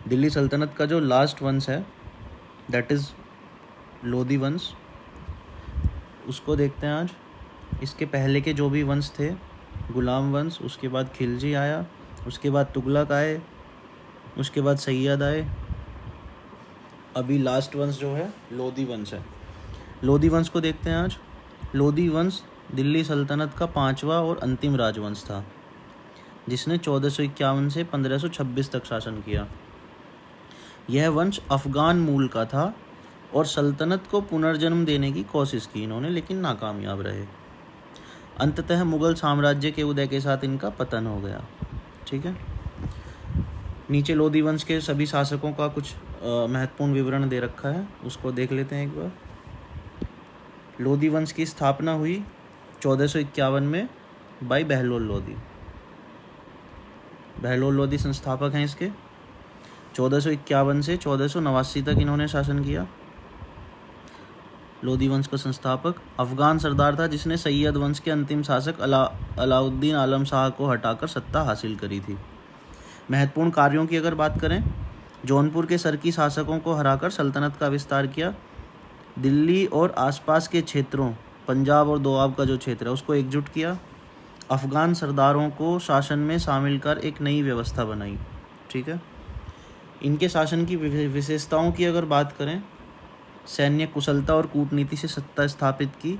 दिल्ली सल्तनत का जो लास्ट वंश है दैट इज़ लोधी वंश, उसको देखते हैं आज। इसके पहले के जो भी वंश थे, गुलाम वंश, उसके बाद खिलजी आया, उसके बाद तुगलक आए, उसके बाद सैयद आए, अभी लास्ट वंश जो है लोधी वंश है। लोधी वंश को देखते हैं आज। लोधी वंश दिल्ली सल्तनत का 5वां और अंतिम राजवंश था, जिसने 1451 से 1526 तक शासन किया। यह वंश अफगान मूल का था और सल्तनत को पुनर्जन्म देने की कोशिश की इन्होंने, लेकिन नाकामयाब रहे। अंततः मुगल साम्राज्य के उदय के साथ इनका पतन हो गया। ठीक है, नीचे लोधी वंश के सभी शासकों का कुछ महत्वपूर्ण विवरण दे रखा है, उसको देख लेते हैं एक बार। लोधी वंश की स्थापना हुई 1451 में बाई बहलोल लोधी। बहलोल लोधी संस्थापक हैं इसके। 1451 से 1489 तक इन्होंने शासन किया। लोधी वंश का संस्थापक अफगान सरदार था, जिसने सैयद वंश के अंतिम शासक अलाउद्दीन आलम शाह को हटाकर सत्ता हासिल करी थी। महत्वपूर्ण कार्यों की अगर बात करें, जौनपुर के सरकी शासकों को हराकर सल्तनत का विस्तार किया। दिल्ली और आसपास के क्षेत्रों, पंजाब और दोआब का जो क्षेत्र है, उसको एकजुट किया। अफगान सरदारों को शासन में शामिल कर एक नई व्यवस्था बनाई। ठीक है, इनके शासन की विशेषताओं की अगर बात करें, सैन्य कुशलता और कूटनीति से सत्ता स्थापित की।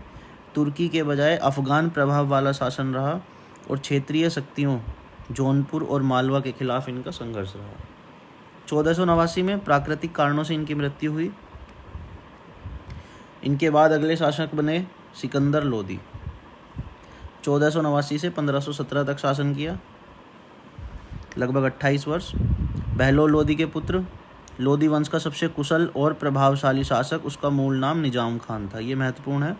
तुर्की के बजाय अफगान प्रभाव वाला शासन रहा और क्षेत्रीय शक्तियों जौनपुर और मालवा के खिलाफ इनका संघर्ष रहा। 1489 में प्राकृतिक कारणों से इनकी मृत्यु हुई। इनके बाद अगले शासक बने सिकंदर लोधी। 1489 से 1517 तक शासन किया, लगभग 28 वर्ष। बहलोल लोधी के पुत्र। लोधी वंश का सबसे कुशल और प्रभावशाली शासक, उसका मूल नाम निजाम खान था। ये महत्वपूर्ण है।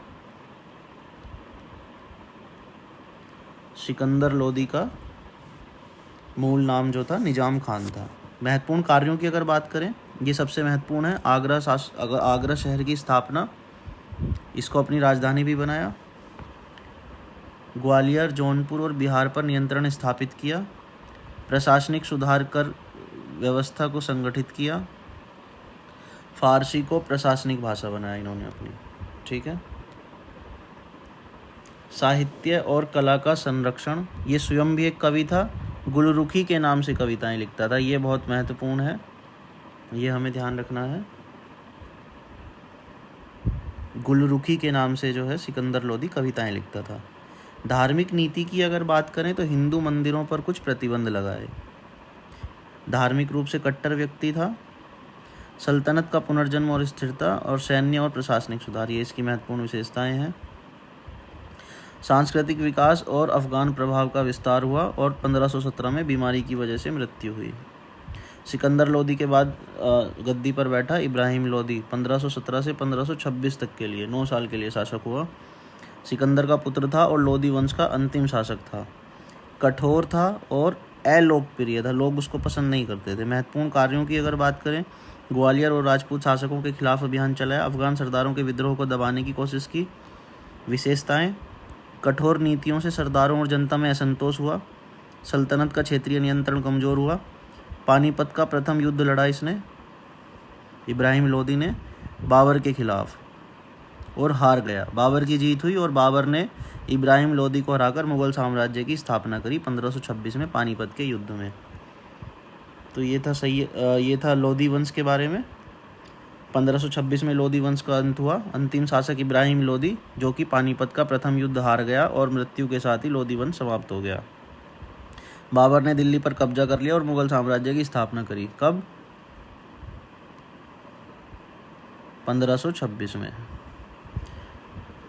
सिकंदर लोधी का मूल नाम जो था निजाम खान था। महत्वपूर्ण कार्यों की अगर बात करें, ये सबसे महत्वपूर्ण है। आगरा शहर की स्थापना, इसको अपनी राजधानी भी बनाया। ग्वालियर, जौनपुर और बिहार पर नियंत्रण स्थापित किया। प्रशासनिक सुधार कर व्यवस्था को संगठित किया। फारसी को प्रशासनिक भाषा बनाया इन्होंने अपनी। ठीक है, साहित्य और कला का संरक्षण, ये स्वयं भी एक कवि था। गुलरुखी के नाम से कविताएं लिखता था। ये बहुत महत्वपूर्ण है, ये हमें ध्यान रखना है। गुलरुखी के नाम से जो है सिकंदर लोधी कविताएं लिखता था। धार्मिक नीति की अगर बात करें तो हिंदू मंदिरों पर कुछ प्रतिबंध लगाए। धार्मिक रूप से कट्टर व्यक्ति था। सल्तनत का पुनर्जन्म और स्थिरता और सैन्य और प्रशासनिक सुधार, ये इसकी महत्वपूर्ण विशेषताएं हैं। सांस्कृतिक विकास और अफगान प्रभाव का विस्तार हुआ और 1517 में बीमारी की वजह से मृत्यु हुई। सिकंदर लोधी के बाद गद्दी पर बैठा इब्राहिम लोधी 1517 से 1526 तक के लिए 9 साल के लिए शासक हुआ। सिकंदर का पुत्र था और लोधी वंश का अंतिम शासक था। कठोर था और अलोकप्रिय था, लोग उसको पसंद नहीं करते थे। महत्वपूर्ण कार्यों की अगर बात करें, ग्वालियर और राजपूत शासकों के खिलाफ अभियान चलाया। अफगान सरदारों के विद्रोह को दबाने की कोशिश की। विशेषताएं, कठोर नीतियों से सरदारों और जनता में असंतोष हुआ। सल्तनत का क्षेत्रीय नियंत्रण कमज़ोर हुआ। पानीपत का प्रथम युद्ध लड़ा इसने, इब्राहिम लोधी ने, बाबर के खिलाफ और हार गया। बाबर की जीत हुई और बाबर ने इब्राहिम लोधी को हराकर मुगल साम्राज्य की स्थापना करी 1526 में पानीपत के युद्ध में। तो ये था लोधी वंश के बारे में। 1526 में लोधी वंश का अंत हुआ। अंतिम शासक इब्राहिम लोधी, जो कि पानीपत का प्रथम युद्ध हार गया और मृत्यु के साथ ही लोधी वंश समाप्त हो गया। बाबर ने दिल्ली पर कब्जा कर लिया और मुगल साम्राज्य की स्थापना करी। कब? 1526 में।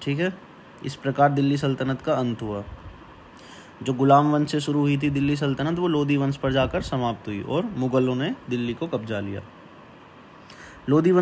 ठीक है, इस प्रकार दिल्ली सल्तनत का अंत हुआ। जो गुलाम वंश से शुरू हुई थी दिल्ली सल्तनत, वो लोधी वंश पर जाकर समाप्त हुई और मुगलों ने दिल्ली को कब्जा लिया। लोधी वंश